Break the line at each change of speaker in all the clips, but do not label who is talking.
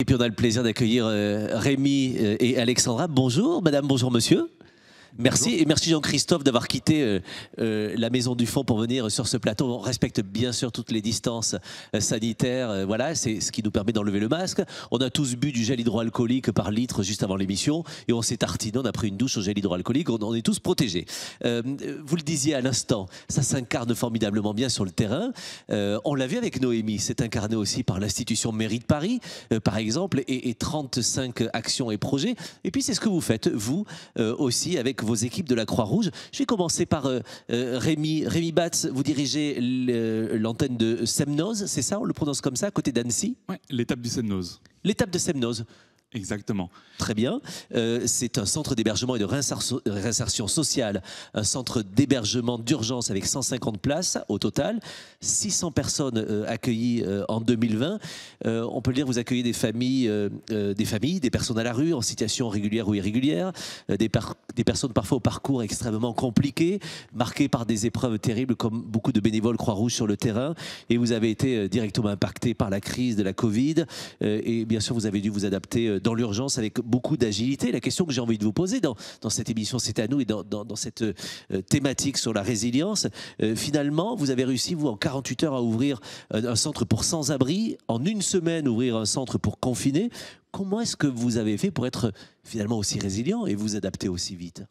Et puis on a le plaisir d'accueillir Rémi et Alexandra. Bonjour madame, bonjour monsieur. Merci. Bonjour. Et merci Jean-Christophe d'avoir quitté la Maison du Fond pour venir sur ce plateau. On respecte bien sûr toutes les distances sanitaires. Voilà, c'est ce qui nous permet d'enlever le masque. On a tous bu du gel hydroalcoolique par litre juste avant l'émission et on s'est tartiné, on a pris une douche au gel hydroalcoolique. On est tous protégés. Vous le disiez à l'instant, ça s'incarne formidablement bien sur le terrain. On l'a vu avec Noémie, c'est incarné aussi par l'institution Mairie de Paris, par exemple, et 35 actions et projets. Et puis c'est ce que vous faites, vous aussi, avec vos équipes de la Croix-Rouge. Je vais commencer par Rémi. Rémi Batz, vous dirigez l'antenne de Semnoz, c'est ça? On le prononce comme ça, à côté d'Annecy?
Oui, l'étape du Semnoz.
L'étape de Semnoz.
Exactement.
Très bien. C'est un centre d'hébergement et de réinsertion sociale, un centre d'hébergement d'urgence avec 150 places au total, 600 personnes accueillies en 2020. On peut le dire, vous accueillez des familles, des personnes à la rue en situation régulière ou irrégulière, des personnes parfois au parcours extrêmement compliqué, marquées par des épreuves terribles comme beaucoup de bénévoles Croix-Rouge sur le terrain. Et vous avez été directement impacté par la crise de la Covid. Et bien sûr, vous avez dû vous adapter dans l'urgence avec beaucoup d'agilité. La question que j'ai envie de vous poser dans cette émission C'est à nous et dans cette thématique sur la résilience, finalement, vous avez réussi, vous, en 48 heures à ouvrir un centre pour sans-abri, en une semaine ouvrir un centre pour confinés. Comment est-ce que vous avez fait pour être finalement aussi résilient et vous adapter aussi vite ?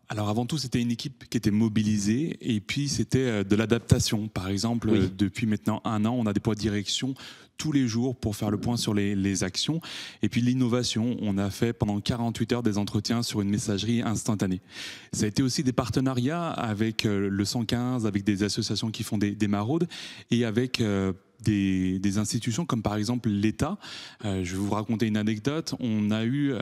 Alors avant tout, c'était une équipe qui était mobilisée et puis c'était de l'adaptation. Par exemple, oui, depuis maintenant 1 an, on a des points de direction tous les jours pour faire le point sur les actions. Et puis l'innovation, on a fait pendant 48 heures des entretiens sur une messagerie instantanée. Ça a été aussi des partenariats avec le 115, avec des associations qui font des maraudes et avec des institutions comme par exemple l'État. Je vais vous raconter une anecdote. On a eu,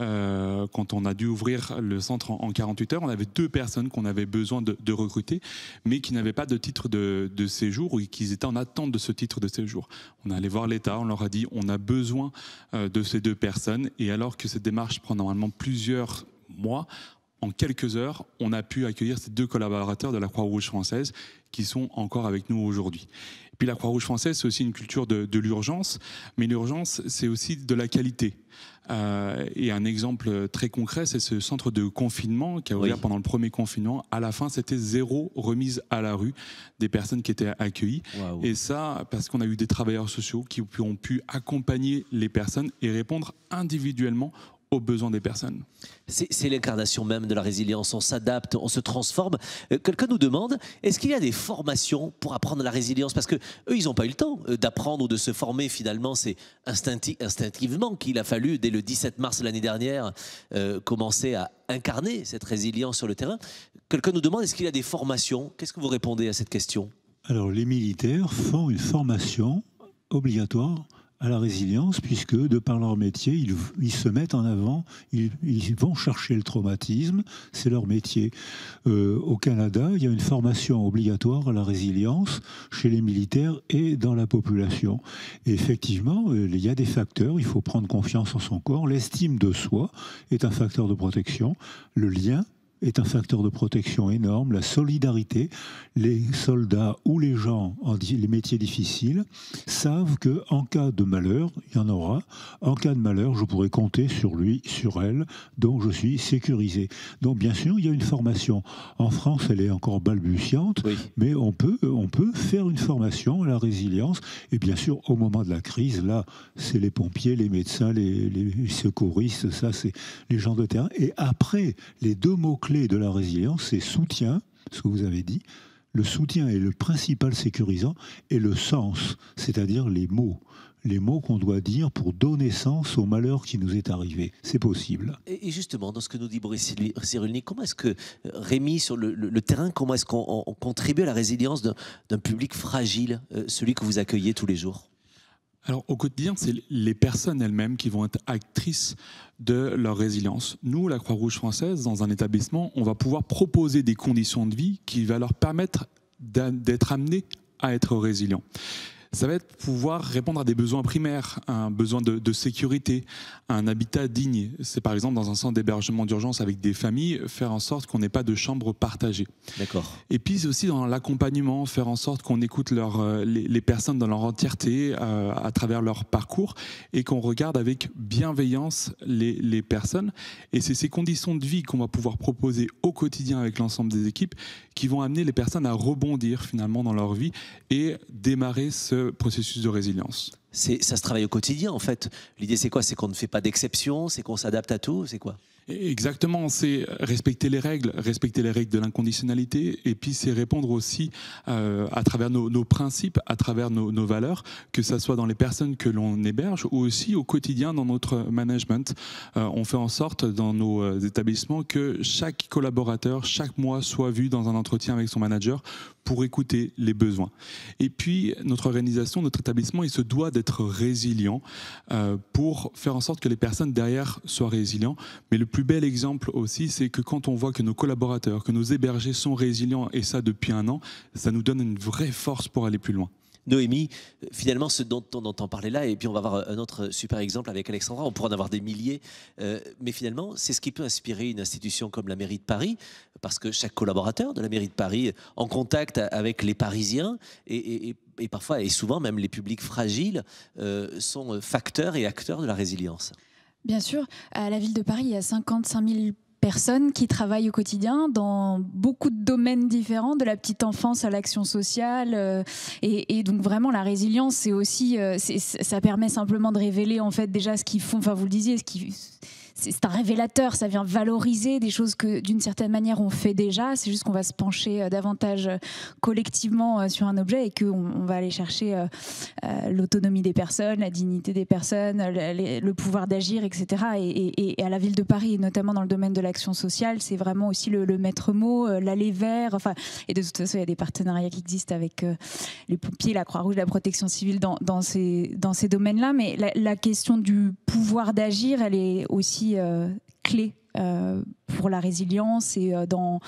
quand on a dû ouvrir le centre en 48 heures, on avait 2 personnes qu'on avait besoin de recruter, mais qui n'avaient pas de titre de séjour ou qui étaient en attente de ce titre de séjour. On est allé voir l'État, on leur a dit on a besoin de ces 2 personnes, et alors que cette démarche prend normalement plusieurs mois, en quelques heures, on a pu accueillir ces 2 collaborateurs de la Croix-Rouge française qui sont encore avec nous aujourd'hui. Et puis la Croix-Rouge française, c'est aussi une culture de l'urgence, mais l'urgence, c'est aussi de la qualité. Et un exemple très concret, c'est ce centre de confinement qui a ouvert pendant le premier confinement. À la fin, c'était 0 remise à la rue des personnes qui étaient accueillies. Wow. Et ça, parce qu'on a eu des travailleurs sociaux qui ont pu accompagner les personnes et répondre individuellement aux besoins des personnes.
C'est l'incarnation même de la résilience. On s'adapte, on se transforme. Quelqu'un nous demande, est-ce qu'il y a des formations pour apprendre la résilience? Parce que eux, ils n'ont pas eu le temps d'apprendre ou de se former. Finalement, c'est instinctivement qu'il a fallu, dès le 17 mars l'année dernière, commencer à incarner cette résilience sur le terrain. Quelqu'un nous demande, est-ce qu'il y a des formations? Qu'est-ce que vous répondez à cette question?
Alors, les militaires font une formation obligatoire à la résilience, puisque de par leur métier, ils se mettent en avant, ils vont chercher le traumatisme, c'est leur métier. Au Canada, il y a une formation obligatoire à la résilience chez les militaires et dans la population. Et effectivement, il y a des facteurs, il faut prendre confiance en son corps, l'estime de soi est un facteur de protection, le lien est un facteur de protection énorme, la solidarité. Les soldats ou les gens en les métiers difficiles savent qu'en cas de malheur, il y en aura, en cas de malheur, je pourrai compter sur lui, sur elle, donc je suis sécurisé. Donc bien sûr, il y a une formation. En France, elle est encore balbutiante, mais on peut faire une formation à la résilience. Et bien sûr, au moment de la crise, là, c'est les pompiers, les médecins, les secouristes, ça c'est les gens de terrain. Et après, les 2 mots-clés de la résilience, c'est soutien, ce que vous avez dit. Le soutien est le principal sécurisant, et le sens, c'est-à-dire les mots qu'on doit dire pour donner sens au malheur qui nous est arrivé. C'est possible.
Et justement, dans ce que nous dit Boris Cyrulnik, comment est-ce que, Rémi, sur le terrain, comment est-ce qu'on contribue à la résilience d'un public fragile, celui que vous accueillez tous les jours ?
Alors au quotidien, c'est les personnes elles-mêmes qui vont être actrices de leur résilience. Nous, la Croix-Rouge française, dans un établissement, on va pouvoir proposer des conditions de vie qui vont leur permettre d'être amenés à être résilients. Ça va être pouvoir répondre à des besoins primaires, un besoin de sécurité, un habitat digne. C'est par exemple dans un centre d'hébergement d'urgence avec des familles, faire en sorte qu'on n'ait pas de chambre partagée.
D'accord.
Et puis c'est aussi dans l'accompagnement, faire en sorte qu'on écoute les personnes dans leur entièreté à travers leur parcours et qu'on regarde avec bienveillance les personnes. Et c'est ces conditions de vie qu'on va pouvoir proposer au quotidien avec l'ensemble des équipes qui vont amener les personnes à rebondir finalement dans leur vie et démarrer ce processus de résilience.
Ça se travaille au quotidien en fait. L'idée c'est quoi? C'est qu'on ne fait pas d'exception, c'est qu'on s'adapte à tout, c'est quoi?
Exactement, c'est respecter les règles de l'inconditionnalité, et puis c'est répondre aussi à travers nos principes, à travers nos valeurs, que ça soit dans les personnes que l'on héberge ou aussi au quotidien dans notre management. On fait en sorte dans nos établissements que chaque collaborateur, chaque mois, soit vu dans un entretien avec son manager pour écouter les besoins. Et puis notre organisation, notre établissement, il se doit d'être résilient pour faire en sorte que les personnes derrière soient résilients. Mais le plus bel exemple aussi, c'est que quand on voit que nos collaborateurs, que nos hébergés sont résilients, et ça depuis 1 an, ça nous donne une vraie force pour aller plus loin.
Noémie, finalement, ce dont on entend parler là, et puis on va avoir un autre super exemple avec Alexandra, on pourra en avoir des milliers, mais finalement, c'est ce qui peut inspirer une institution comme la mairie de Paris, parce que chaque collaborateur de la mairie de Paris, en contact avec les Parisiens, et parfois, et souvent même les publics fragiles, sont facteurs et acteurs de la résilience.
Bien sûr, à la ville de Paris, il y a 55 000 personnes qui travaillent au quotidien dans beaucoup de domaines différents, de la petite enfance à l'action sociale. Et donc vraiment, la résilience, c'est aussi, ça permet simplement de révéler en fait déjà ce qu'ils font. Enfin, vous le disiez, c'est un révélateur, ça vient valoriser des choses que d'une certaine manière on fait déjà. C'est juste qu'on va se pencher davantage collectivement sur un objet et qu'on va aller chercher l'autonomie des personnes, la dignité des personnes, le pouvoir d'agir, etc. Et à la ville de Paris, et notamment dans le domaine de l'action sociale, c'est vraiment aussi le maître mot, l'aller vers. Enfin, et de toute façon, il y a des partenariats qui existent avec les pompiers, la Croix-Rouge, la protection civile dans ces domaines-là. Mais la question du pouvoir d'agir, elle est aussi clé pour la résilience et dans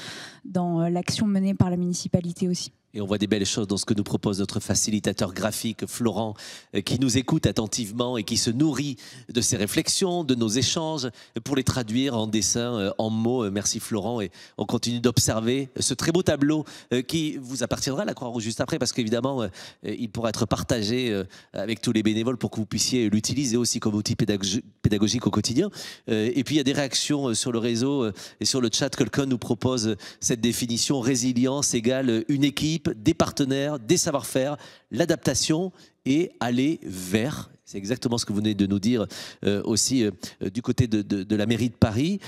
l'action menée par la municipalité aussi.
Et on voit des belles choses dans ce que nous propose notre facilitateur graphique, Florent, qui nous écoute attentivement et qui se nourrit de ses réflexions, de nos échanges, pour les traduire en dessins, en mots. Merci Florent. Et on continue d'observer ce très beau tableau qui vous appartiendra à la Croix-Rouge juste après, parce qu'évidemment, il pourra être partagé avec tous les bénévoles pour que vous puissiez l'utiliser aussi comme outil pédagogique au quotidien. Et puis il y a des réactions sur le réseau et sur le chat. Quelqu'un nous propose cette définition: résilience égale une équipe, des partenaires, des savoir-faire, l'adaptation et aller vers. C'est exactement ce que vous venez de nous dire aussi du côté de la mairie de Paris.